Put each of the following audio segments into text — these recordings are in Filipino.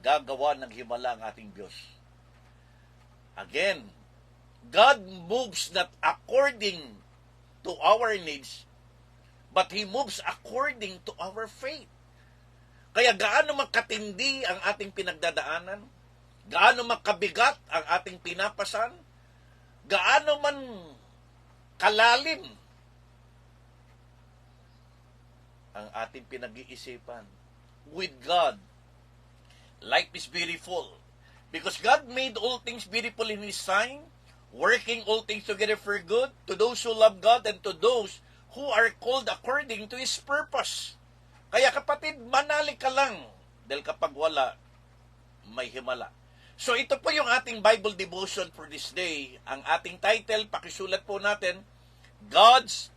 gagawa ng himala ang ating Diyos. Again, God moves not according to our needs, but He moves according to our faith. Kaya gaano makatindi ang ating pinagdadaanan, gaano makabigat ang ating pinapasan, gaano man kalalim ang ating pinag-iisipan, with God, life is beautiful. Because God made all things beautiful in His time, working all things together for good, to those who love God and to those who are called according to His purpose. Kaya kapatid, manalig ka lang, dahil kapag wala, may himala. So ito po yung ating Bible devotion for this day. Ang ating title, pakisulat po natin, God's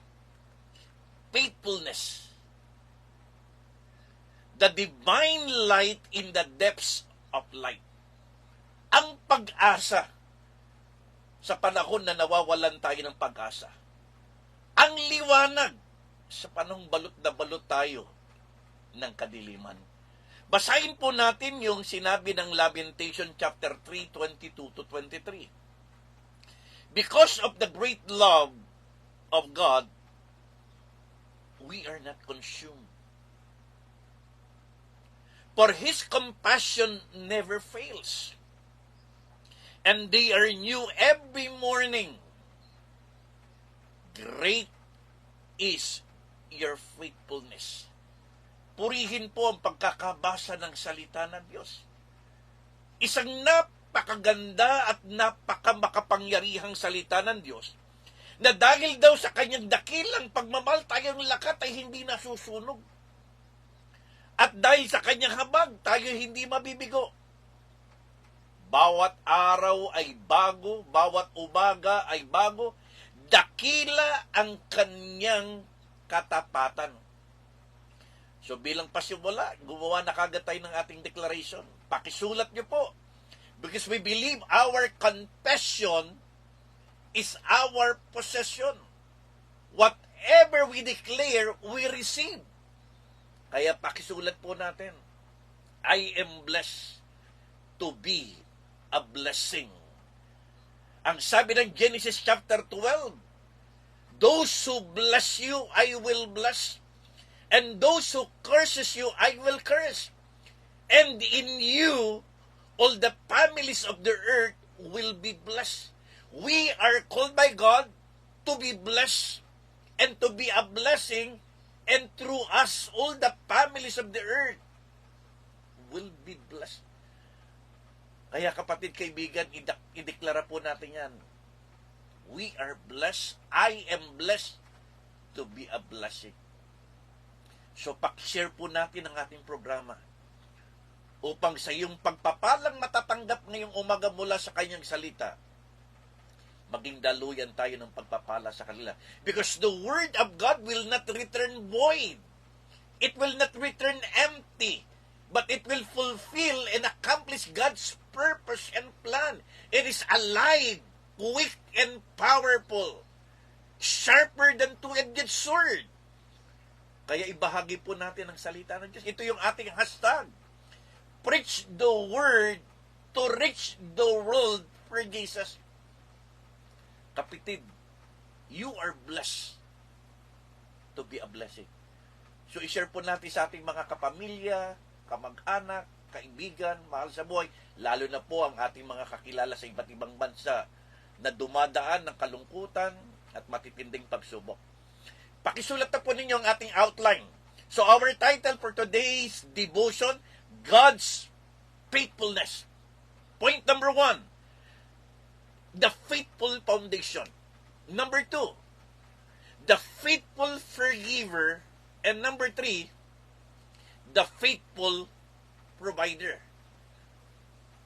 Faithfulness. The divine light in the depths of light. Ang pag-asa sa panahon na nawawalan tayo ng pag-asa. Ang liwanag sa panahong balot na balot tayo ng kadiliman. Basahin po natin yung sinabi ng Lamentation chapter 3, 22 to 23. Because of the great love of God, we are not consumed. For His compassion never fails, and they are new every morning. Great is your faithfulness. Purihin po ang pagkakabasa ng salita ng Diyos. Isang napakaganda at napakamakapangyarihang salita ng Diyos na dahil daw sa kanyang dakilang pagmamahal tayong lakat ay hindi nasusunog. At dahil sa kanyang habag, tayo hindi mabibigo. Bawat araw ay bago, bawat umaga ay bago. Dakila ang kanyang katapatan. So bilang pasimula, gumawa na kagad tayo ng ating declaration. Pakisulat niyo po. Because we believe our confession is our possession. Whatever we declare, we receive. Kaya pakisulat po natin, I am blessed to be a blessing. Ang sabi ng Genesis chapter 12, those who bless you, I will bless. And those who curses you, I will curse. And in you, all the families of the earth will be blessed. We are called by God to be blessed and to be a blessing, and through us, all the families of the earth will be blessed. Kaya kapatid, kaibigan, ideklara po natin yan. We are blessed. I am blessed to be a blessing. So, pakishare po natin ang ating programa upang sa iyong pagpapalang matatanggap ngayong umaga mula sa kanyang salita, maging daluyan tayo ng pagpapala sa kanila. Because the word of God will not return void. It will not return empty. But it will fulfill and accomplish God's purpose and plan. It is alive, quick, and powerful. Sharper than two-edged sword. Kaya ibahagi po natin ang salita ng Diyos. Ito yung ating hashtag. Preach the word to reach the world for Jesus. Kapitid, you are blessed to be a blessing. So, i-share po natin sa ating mga kapamilya, kamag-anak, kaibigan, mahal sa buhay, lalo na po ang ating mga kakilala sa iba't ibang bansa na dumadaan ng kalungkutan at matitinding pagsubok. Pakisulat na po ninyo ang ating outline. So, our title for today's devotion, God's Faithfulness. Point number 1, the faithful foundation. Number 2, the faithful forgiver. And number 3, the faithful provider.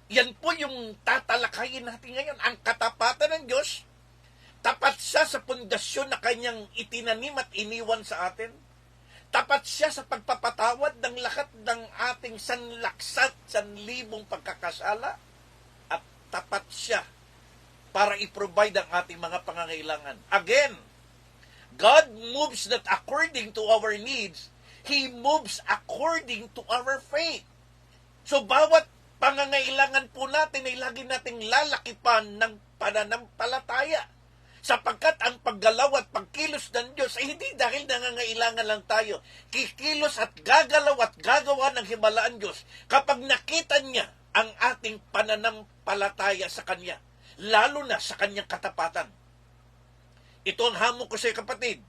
Yan po yung tatalakayin natin ngayon. Ang katapatan ng Diyos, tapat siya sa pundasyon na kanyang itinanim at iniwan sa atin. Tapat siya sa pagpapatawad ng lahat ng ating sanlaksat, sanlibong pagkakasala. At tapat siya para i-provide ang ating mga pangangailangan. Again, God moves not according to our needs. He moves according to our faith. So, bawat pangangailangan po natin ay lagi nating lalakipan ng pananampalataya. Sapagkat ang paggalaw at pagkilos ng Diyos ay hindi dahil nangangailangan lang tayo. Kikilos at gagalaw at gagawa ng himalaan Diyos kapag nakita niya ang ating pananampalataya sa Kanya, lalo na sa Kanyang katapatan. Ito ang hamon ko sa iyo, kapatid.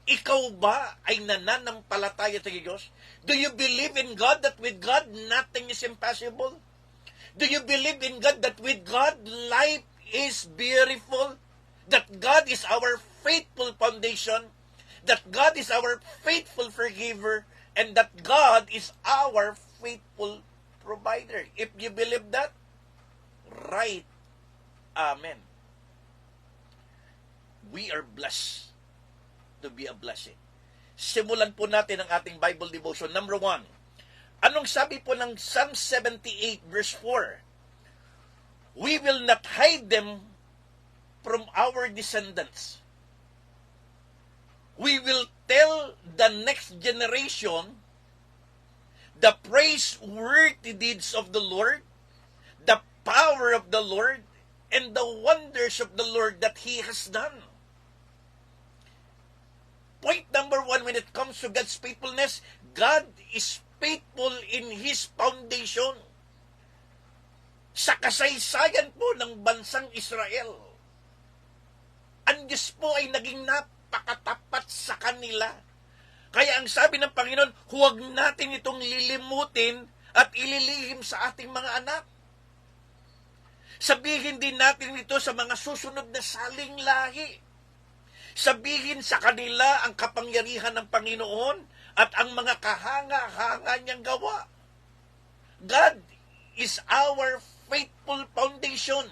Ikaw ba ay nananampalataya sa Diyos? Do you believe in God that with God nothing is impossible? Do you believe in God that with God life is beautiful? That God is our faithful foundation, that God is our faithful forgiver, and that God is our faithful provider. If you believe that, right, amen. We are blessed to be a blessing. Simulan po natin ang ating Bible devotion. Number 1, anong sabi po ng Psalm 78 verse 4? We will not hide them from our descendants. We will tell the next generation the praiseworthy deeds of the Lord, the power of the Lord, and the wonders of the Lord that He has done. Point number 1, when it comes to God's faithfulness, God is faithful in His foundation. Sa kasaysayan po ng bansang Israel, ang Diyos po ay naging napakatapat sa kanila. Kaya ang sabi ng Panginoon, huwag natin itong lilimutin at ililihim sa ating mga anak. Sabihin din natin ito sa mga susunod na saling lahi. Sabihin sa kanila ang kapangyarihan ng Panginoon at ang mga kahanga-hanga niyang gawa. God is our faithful foundation.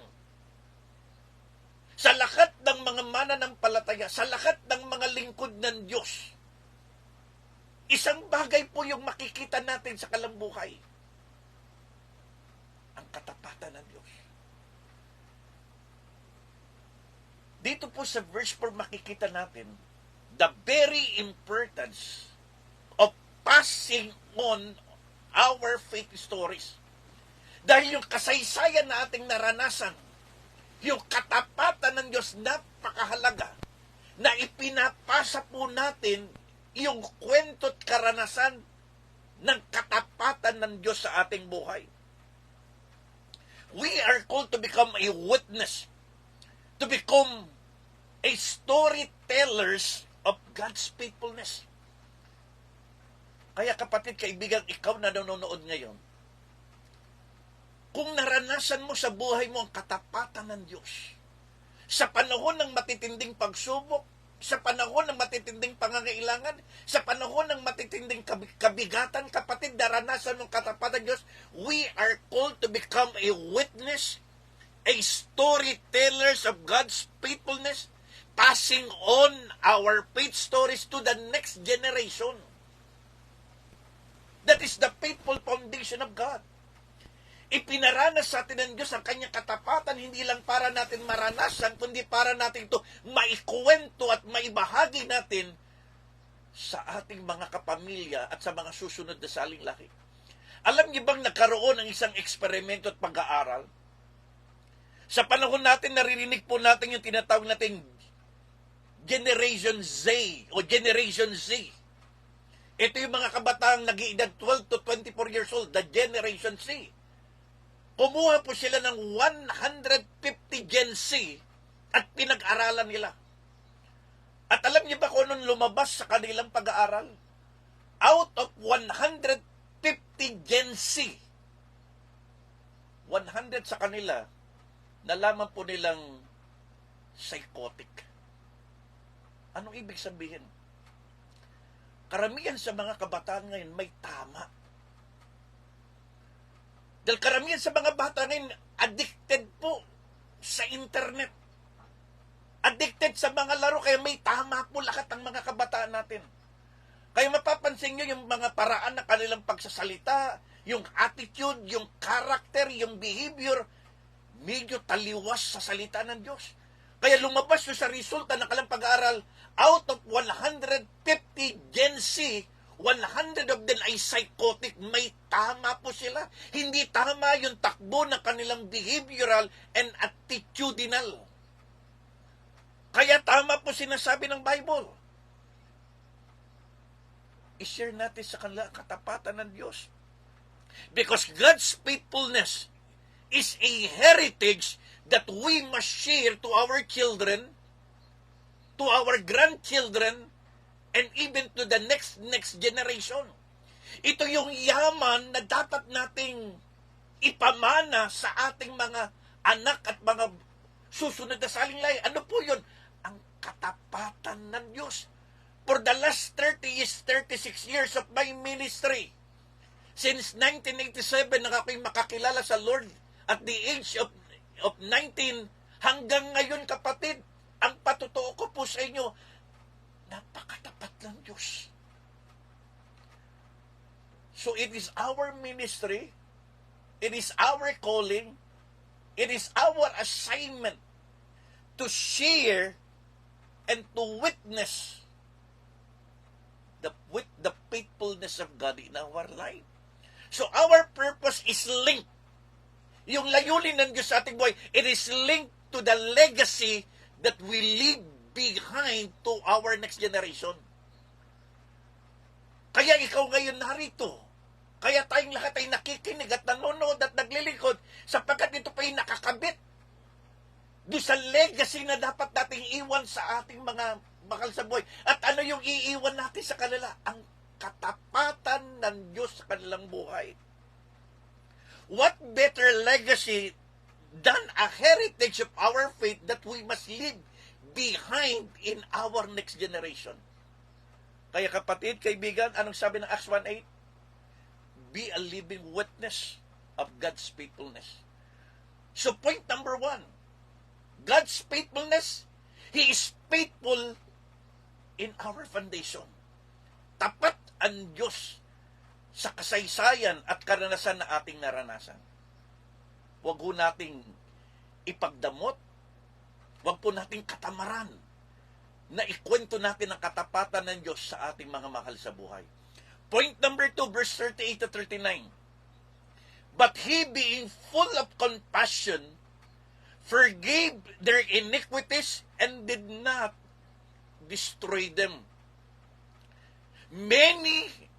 Sa lahat ng mga mananampalataya, sa lahat ng mga lingkod ng Diyos, isang bagay po yung makikita natin sa kalambuhay. Ang katapatan ng Diyos. Dito po sa verse 4 makikita natin the very importance of passing on our faith stories. Dahil yung kasaysayan na ating naranasan, yung katapatan ng Diyos, napakahalaga na ipinapasa po natin yung kwento at karanasan ng katapatan ng Diyos sa ating buhay. We are called to become a witness, to become a storytellers of God's faithfulness. Kaya kapatid, kaibigan, ikaw na nanonood ngayon, kung naranasan mo sa buhay mo ang katapatan ng Diyos, sa panahon ng matitinding pagsubok, sa panahon ng matitinding pangangailangan, sa panahon ng matitinding kabigatan, kapatid, naranasan mo ang katapatan ng Diyos, we are called to become a witness, a storytellers of God's faithfulness, passing on our faith stories to the next generation. That is the faithful foundation of God. Ipinaranas sa atin ng Diyos ang kanyang katapatan, hindi lang para natin maranasan, kundi para natin ito maikwento at maibahagi natin sa ating mga kapamilya at sa mga susunod na saling lahi. Alam niyo bang nagkaroon ng isang eksperimento at pag-aaral? Sa panahon natin, naririnig po natin yung tinatawag natin Generation Z o Generation Z. Ito yung mga kabataang nag-iedad 12 to 24 years old, the Generation Z. Kumuha po sila ng 150 Gen Z at pinag-aralan nila. At alam niyo ba kung anong lumabas sa kanilang pag-aaral? Out of 150 Gen Z, 100 sa kanila, nalaman po nilang psychotic. Anong ibig sabihin? Karamihan sa mga kabataan ngayon may tama. Dahil karamihan sa mga bata ngayon, addicted po sa internet. Addicted sa mga laro, kaya may tama po lahat ng mga kabataan natin. Kaya mapapansin nyo yung mga paraan ng kanilang pagsasalita, yung attitude, yung character, yung behavior, medyo taliwas sa salita ng Diyos. Kaya lumabas sa resulta ng kanilang pag-aaral, out of 150 Gen Z, 100 of them ay psychotic. May tama po sila. Hindi tama yung takbo ng kanilang behavioral and attitudinal. Kaya tama po sinasabi ng Bible. I-share natin sa kanila katapatan ng Diyos. Because God's faithfulness is a heritage that we must share to our children, to our grandchildren, and even to the next generation. Ito yung yaman na dapat nating ipamana sa ating mga anak at mga susunod na salinglay. Ano po yun? Ang katapatan ng Diyos. For the last 36 years of my ministry, since 1987 nang ako'y makakilala sa Lord at the age of 19, hanggang ngayon kapatid, ang patutuo ko po sa inyo, napakatapat ng Diyos. So it is our ministry, it is our calling, it is our assignment to share and to witness the faithfulness of God in our life. So our purpose is linked. Yung layunin ng Diyos sa ating buhay, it is linked to the legacy that we leave behind to our next generation. Kaya ikaw ngayon narito. Kaya tayong lahat ay nakikinig at nanonood at naglilingkod sapagkat ito pa ay nakakabit doon sa legacy na dapat nating iwan sa ating mga bakal sa buhay. At ano yung iiwan natin sa kanila? Ang katapatan ng Diyos sa kanilang buhay. What better legacy than a heritage of our faith that we must leave behind in our next generation? Kaya kapatid, kaibigan, anong sabi ng Acts 1:8? Be a living witness of God's faithfulness. So point number 1, God's faithfulness, He is faithful in our foundation. Tapat ang Diyos sa kasaysayan at karanasan na ating naranasan. Huwag po nating ipagdamot, huwag po nating katamaran na ikwento natin ang katapatan ng Diyos sa ating mga mahal sa buhay. Point number 2, verse 38 to 39. But He, being full of compassion, forgave their iniquities and did not destroy them. Many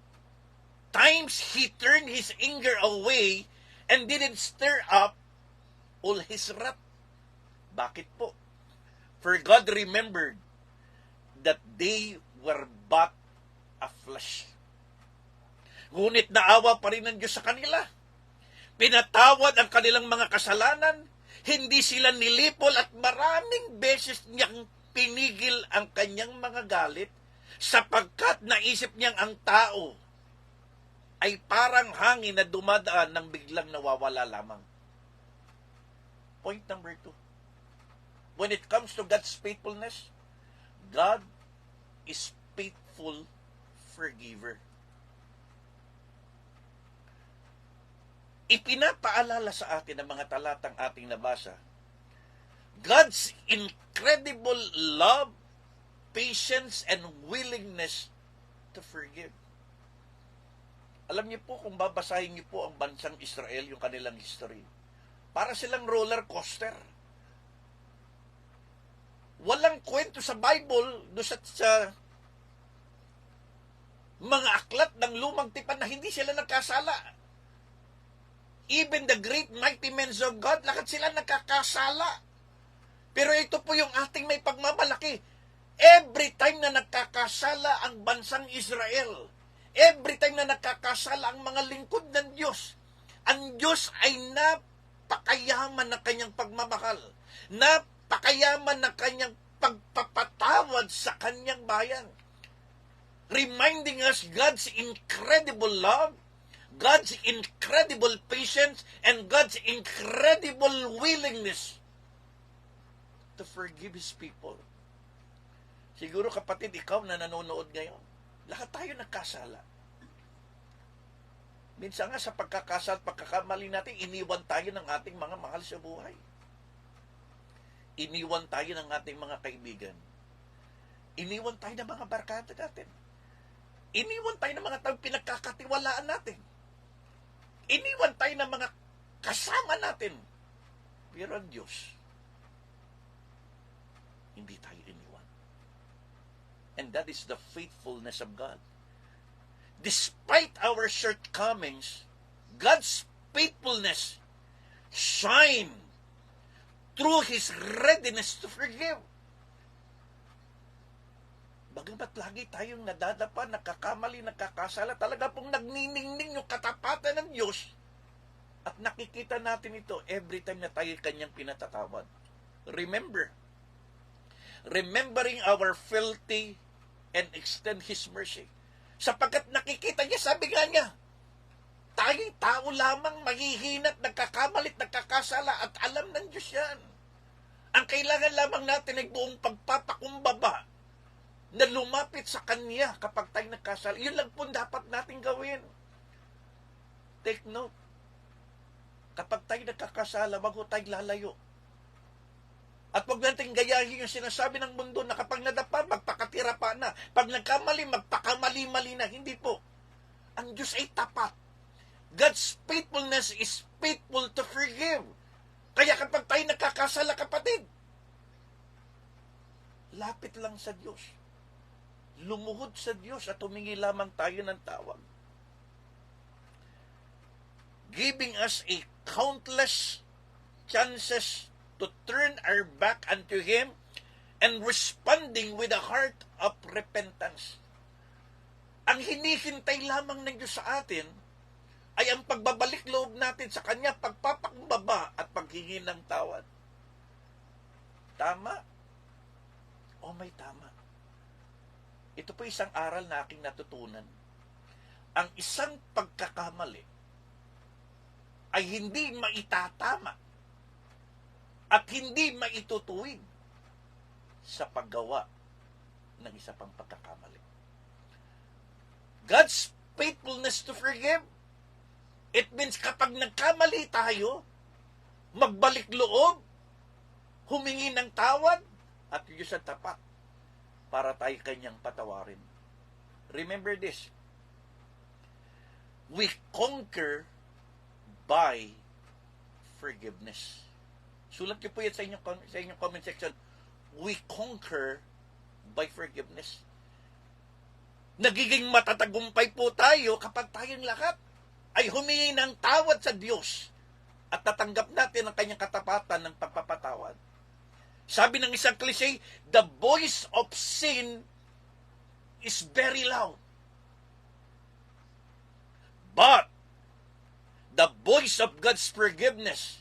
times He turned His anger away and didn't stir up all His wrath. Bakit po? For God remembered that they were but a flesh. Ngunit naawa pa rin ng Diyos sa kanila. Pinatawad ang kanilang mga kasalanan, hindi sila nilipol at maraming beses niyang pinigil ang kanyang mga galit sapagkat naisip niyang ang tao ay parang hangin na dumadaan ng biglang nawawala lamang. Point number 2. When it comes to God's faithfulness, God is faithful forgiver. Ipinapaalala sa atin ang mga talatang ating nabasa, God's incredible love, patience, and willingness to forgive. Alam niyo po, kung babasahin niyo po ang bansang Israel, yung kanilang history, para silang roller coaster. Walang kwento sa Bible doon sa mga aklat ng lumang tipan na hindi sila nagkasala. Even the great mighty men of God, lahat sila nagkakasala. Pero ito po yung ating may pagmamalaki. Every time na nagkakasala ang bansang Israel, every time na nagkakasala ang mga lingkod ng Diyos, ang Diyos ay napakayaman ng kanyang pagmamahal, napakayaman ng kanyang pagpapatawad sa kanyang bayan. Reminding us God's incredible love, God's incredible patience, and God's incredible willingness to forgive His people. Siguro kapatid, ikaw na nanonood ngayon, lahat tayo nagkasala. Minsan nga sa pagkakasala, pagkakamali natin, iniwan tayo ng ating mga mahal sa buhay. Iniwan tayo ng ating mga kaibigan. Iniwan tayo ng mga barkada natin. Iniwan tayo ng mga taong pinagkakatiwalaan natin. Iniwan tayo ng mga kasama natin. Pero ang Diyos, hindi tayo iniwan. And that is the faithfulness of God. Despite our shortcomings, God's faithfulness shine through His readiness to forgive. Bagamat lagi tayong nadadapa, nagkakamali, nagkakasala, talaga pong nagniningning yung katapatan ng Diyos. At nakikita natin ito every time na tayo kanyang pinatatawad. Remembering our filthy and extend His mercy. Sapagkat nakikita niya, sabi nga niya, tayong tao lamang mahihina at nagkakamalit, nagkakasala at alam ng Diyos yan. Ang kailangan lamang natin ay buong pagpapakumbaba na lumapit sa Kanya kapag tayo nagkasala. Yun lang po dapat natin gawin. Take note. Kapag tayo nagkakasala, wag ho tayo lalayo. At wag natin gayahin yung sinasabi ng mundo na kapag nadapa, magpakatira pa na. Pag nagkamali, magpakamali-mali na. Hindi po. Ang Diyos ay tapat. God's faithfulness is faithful to forgive. Kaya kapag tayo nagkakasala, kapatid, lapit lang sa Diyos. Lumuhod sa Diyos at humingi lamang tayo ng tawag. Giving us a countless chances to turn our back unto Him and responding with a heart of repentance. Ang hinihintay lamang ng Diyos sa atin ay ang pagbabalik loob natin sa Kanya, pagpapakumbaba at paghingi ng tawad. Tama? O may tama? Ito po isang aral na aking natutunan. Ang isang pagkakamali ay hindi maitatama at hindi maitutuwid sa paggawa ng isa pang pagkakamali. God's faithfulness to forgive, it means kapag nagkamali tayo, magbalik loob, humingi ng tawad, at Diyos ang tapat para tayo kanyang patawarin. Remember this. We conquer by forgiveness. Sulat niyo po yan sa inyong comment section. We conquer by forgiveness. Nagiging matatagumpay po tayo kapag tayong lahat ay humingi ng tawad sa Diyos at tatanggap natin ang kanyang katapatan ng pagpapatawad. Sabi ng isang klise, the voice of sin is very loud. But the voice of God's forgiveness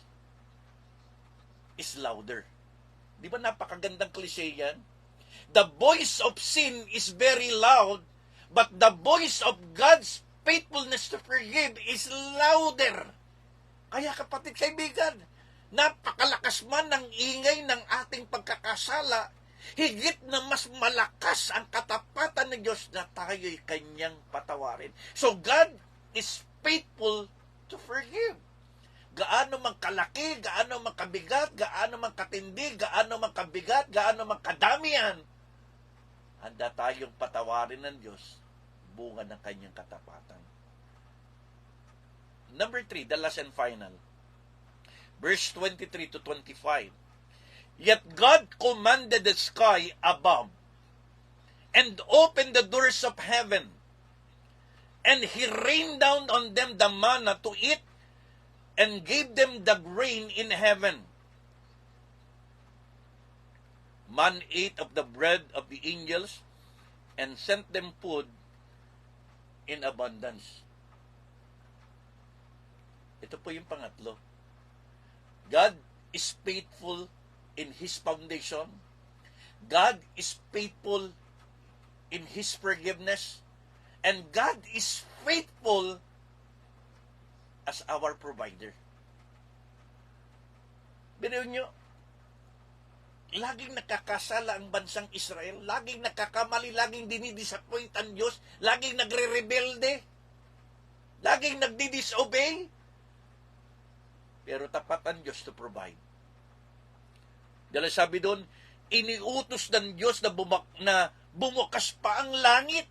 is louder. Di ba napakagandang klise yan? The voice of sin is very loud, but the voice of God's faithfulness to forgive is louder. Kaya kapatid, kaibigan, napakalakas man ng ingay ng ating pagkakasala, higit na mas malakas ang katapatan ng Diyos na tayo'y kanyang patawarin. So God is faithful to forgive. Gaano man kalaki, gaano man kabigat, gaano man katindi, gaano man kabigat, gaano man kadami yan, handa tayong patawarin ng Diyos, bunga ng kanyang katapatan. Number 3, the last and final. Verse 23 to 25. Yet God commanded the sky above and opened the doors of heaven, and He rained down on them the manna to eat and gave them the grain in heaven. Man ate of the bread of the angels and sent them food in abundance. Ito po yung pangatlo. God is faithful in His foundation. God is faithful in His forgiveness. And God is faithful as our provider. Biniyon nyo, laging nakakasala ang bansang Israel, laging nakakamali, laging dinidisappoint ang Diyos, laging nagre-rebelde, laging nagdi-disobey. Pero tapat ang Diyos to provide. Dahil sabi doon, iniutos ng Diyos na bumukas pa ang langit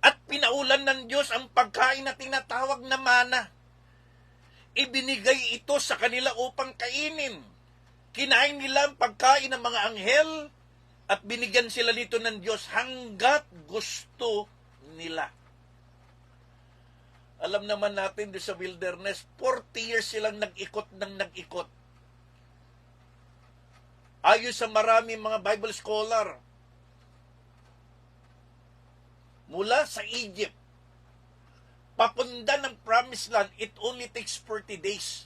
At pinaulan ng Diyos ang pagkain na tinatawag na mana. Ibinigay ito sa kanila upang kainin. Kinain nila ang pagkain ng mga anghel at binigyan sila nito ng Diyos hanggat gusto nila. Alam naman natin doon sa wilderness, 40 years silang nag-ikot ng nag-ikot. Ayon sa marami mga Bible scholar, mula sa Egypt, papunta ng Promised Land, it only takes 40 days.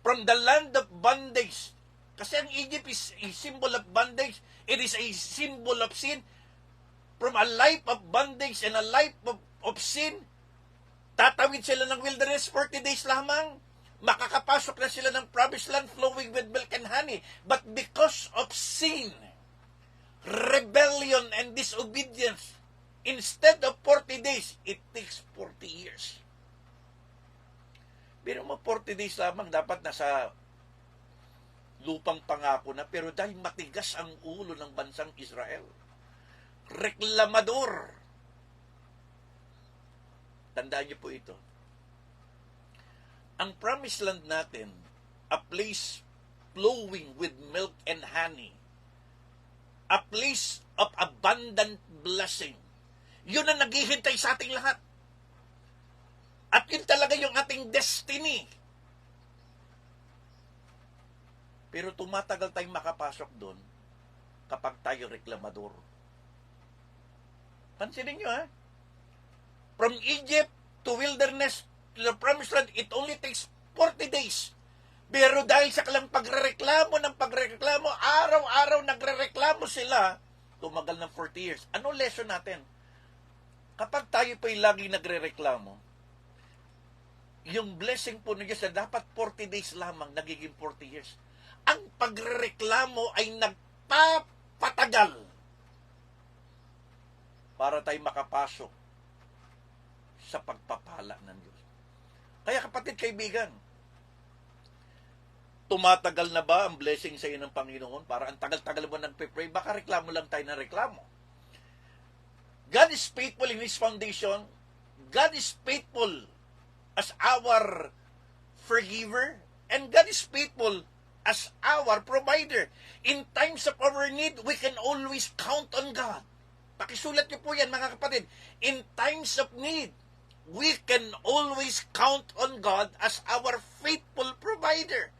From the land of bondage, kasi ang Egypt is a symbol of bondage, it is a symbol of sin. From a life of bondage and a life of sin, tatawid sila ng wilderness 40 days lamang. Makakapasok na sila ng Promised Land flowing with milk and honey. But because of sin, rebellion, and disobedience, instead of 40 days, it takes 40 years. Pero mo 40 days lamang dapat nasa lupang pangako na, pero dahil matigas ang ulo ng bansang Israel, reklamador. Tandaan niyo po ito. Ang Promised Land natin, a place flowing with milk and honey, a place of abundant blessing, yun ang naghihintay sa ating lahat. At yun talaga yung ating destiny. Pero tumatagal tayong makapasok doon kapag tayo reklamador. Pansinin nyo, ha? From Egypt to wilderness to the Promised Land, it only takes 40 days. Pero dahil sa kalang pagrereklamo, araw-araw nagrereklamo sila, tumagal ng 40 years. Ano lesson natin? Kapag tayo pa'y lagi nagrereklamo, yung blessing po ng Diyos na dapat 40 days lamang, nagiging 40 years. Ang pagrereklamo ay nagpapatagal para tayo makapasok sa pagpapala ng Diyos. Kaya kapatid, kaibigan, tumatagal na ba ang blessing sa iyo ng Panginoon? Para ang tagal-tagal mo nagpe-pray, baka reklamo lang tayo na reklamo. God is faithful in His foundation. God is faithful as our forgiver. And God is faithful as our provider. In times of our need, we can always count on God. Pakisulat niyo po yan, mga kapatid. In times of need, we can always count on God as our faithful provider.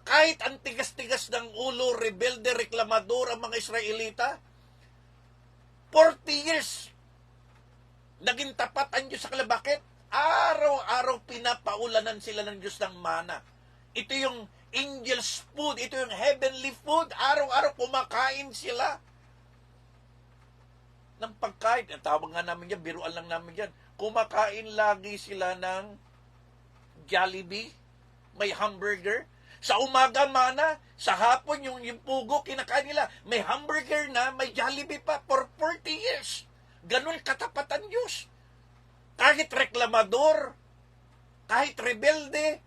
Kahit ang tigas-tigas ng ulo, rebelde, reklamador ang mga Israelita, 40 years, naging tapat ang Diyos sa kanila. Bakit? Araw-araw pinapaulanan sila ng Diyos ng mana. Ito yung angel's food, ito yung heavenly food. Araw-araw kumakain sila ng pagkain. Ang tawag nga namin yan, biruan lang namin yan. Kumakain lagi sila ng Jollibee, may hamburger. Sa umaga mana, sa hapon yung pugo kinakain nila. May hamburger na, may Jollibee pa for 40 years. Ganun katapatan Diyos. Kahit reklamador, kahit rebelde,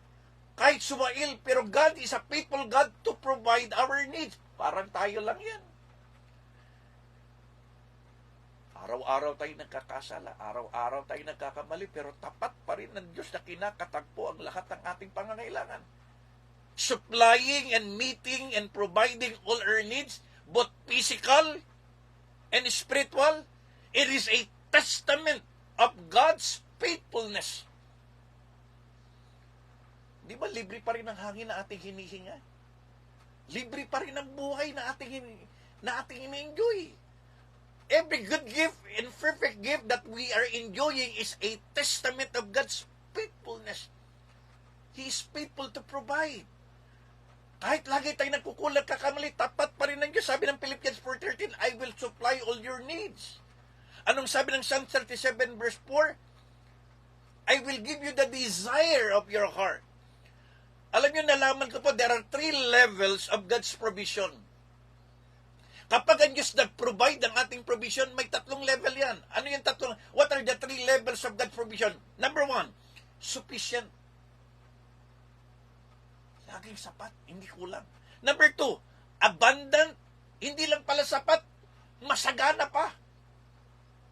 kahit sumail, pero God is a faithful God to provide our needs. Parang tayo lang yan. Araw-araw tayo nagkakasala, araw-araw tayo nagkakamali, pero tapat pa rin ng Diyos na kinakatagpo ang lahat ng ating pangangailangan. Supplying and meeting and providing all our needs, both physical and spiritual, it is a testament of God's faithfulness. Di ba libre pa rin ang hangin na ating hinihinga? Libre pa rin ang buhay na ating ini-enjoy. Every good gift and perfect gift that we are enjoying is a testament of God's faithfulness. He is faithful to provide. Kahit lagi tayo nagkukulang, kakamali, tapat pa rin ng Diyos. Sabi ng Philippians 4:13, I will supply all your needs. Anong sabi ng Psalm 37 verse 4? I will give you the desire of your heart. Alam nyo, nalaman ko po, there are 3 levels of God's provision. Kapag ang Diyos nag-provide ng ating provision, may 3 level yan. Ano yung 3? What are the 3 levels of God's provision? Number 1, sufficient. Laging sapat, hindi kulang. Number 2, abundant. Hindi lang pala sapat, masagana pa.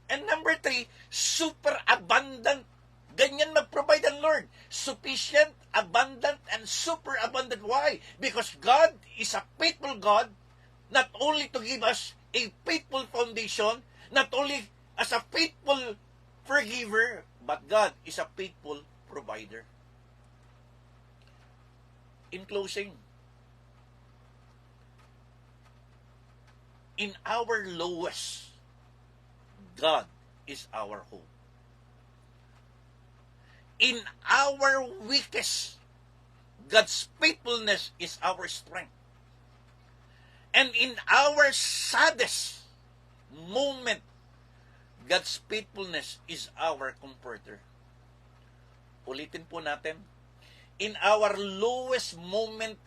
And number 3, super abundant. Ganyan mag-provide ang Lord. Sufficient, abundant, and super abundant. Why? Because God is a faithful God, not only to give us a faithful foundation, not only as a faithful forgiver, but God is a faithful provider. In closing, in our lowest, God is our hope. In our weakest, God's faithfulness is our strength. And in our saddest moment, God's faithfulness is our comforter. Ulitin po natin. In our lowest moment,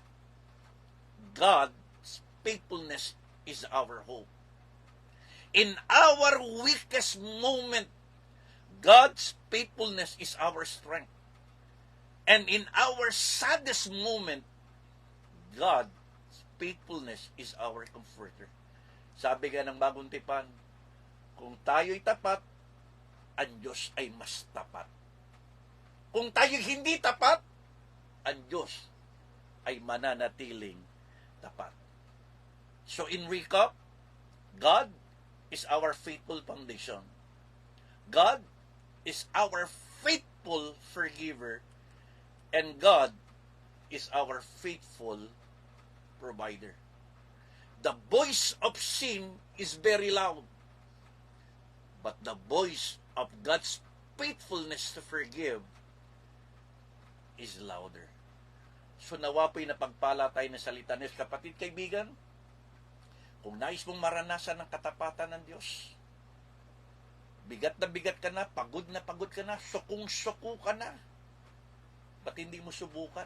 God's faithfulness is our hope. In our weakest moment, God's faithfulness is our strength. And in our saddest moment, God's faithfulness is our comforter. Sabi nga ng Bagong Tipan, kung tayo'y tapat, ang Diyos ay mas tapat. Kung tayo'y hindi tapat, ang Diyos ay mananatiling tapat. So in recap, God is our faithful foundation. God is our faithful forgiver. And God is our faithful provider. The voice of sin is very loud, but the voice of God's faithfulness to forgive is louder. So nawa po'y napagpala tayo na salita ni kapatid, kaibigan. Kung nais mong maranasan ang katapatan ng Diyos, bigat ka na, pagod ka na, sukong-suko ka na, ba't hindi mo subukan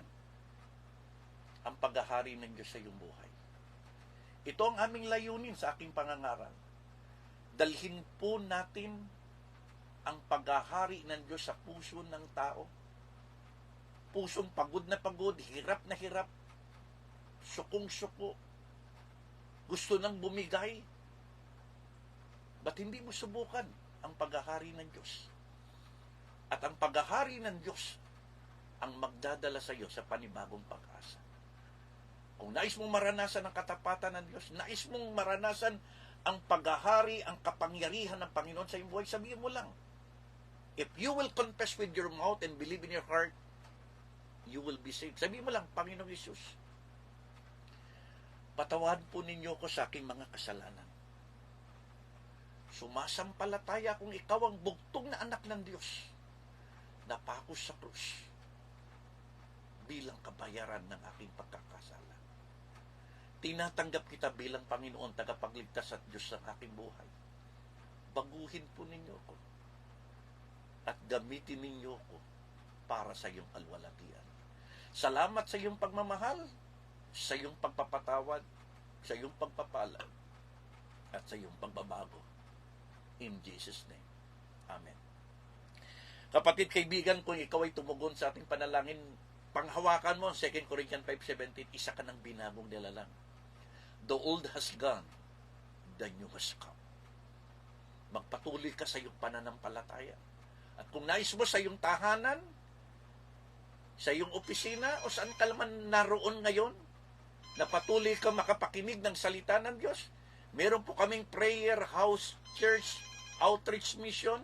ang paghahari ng Diyos sa iyong buhay? Ito ang aming layunin sa aking pangangaral. Dalhin po natin ang paghahari ng Diyos sa puso ng tao. Pusong pagod na pagod, hirap na hirap, sukong-suko, gusto nang bumigay. Ba't hindi mo subukan ang paghahari ng Diyos? At ang paghahari ng Diyos ang magdadala sa iyo sa panibagong pag-asa. Kung nais mong maranasan ang katapatan ng Diyos, nais mong maranasan ang paghahari, ang kapangyarihan ng Panginoon sa iyong buhay, sabihin mo lang, if you will confess with your mouth and believe in your heart, you will be saved. Sabihin mo lang, Panginoong Hesus, patawarin po ninyo ko sa aking mga kasalanan. Sumasampalataya kung ikaw ang bugtong na anak ng Diyos, napako sa krus bilang kabayaran ng aking pagkakasala. Tinatanggap kita bilang Panginoon, tagapagligtas at Diyos ng aking buhay. Baguhin po ninyo ko at gamitin ninyo ko para sa iyong kalwalatian. Salamat sa iyong pagmamahal, sa iyong pagpapatawad, sa iyong pagpapalad, at sa iyong pagbabago. In Jesus' name. Amen. Kapatid, kaibigan, kung ikaw ay tumugon sa ating panalangin, panghawakan mo, 2 Corinthians 5:17, isa ka ng binagong nilalang. The old has gone, the new has come. Magpatuloy ka sa iyong pananampalataya. At kung nais mo sa iyong tahanan, sa iyong opisina, o saan ka naman naroon ngayon, na patuloy ka makapakinig ng salita ng Diyos, meron po kaming prayer house, church, outreach mission.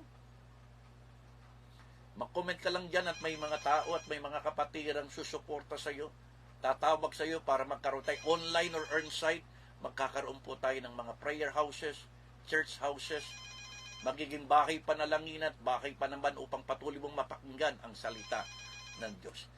Mag-comment ka lang dyan at may mga tao at may mga kapatirang susuporta sa iyo. Tatawag sa iyo para magkaroon tayo online or on-site. Magkakaroon po tayo ng mga prayer houses, church houses, magiging bahay panalangin at bahay pa naman upang patuloy mong mapakinggan ang salita ng Diyos.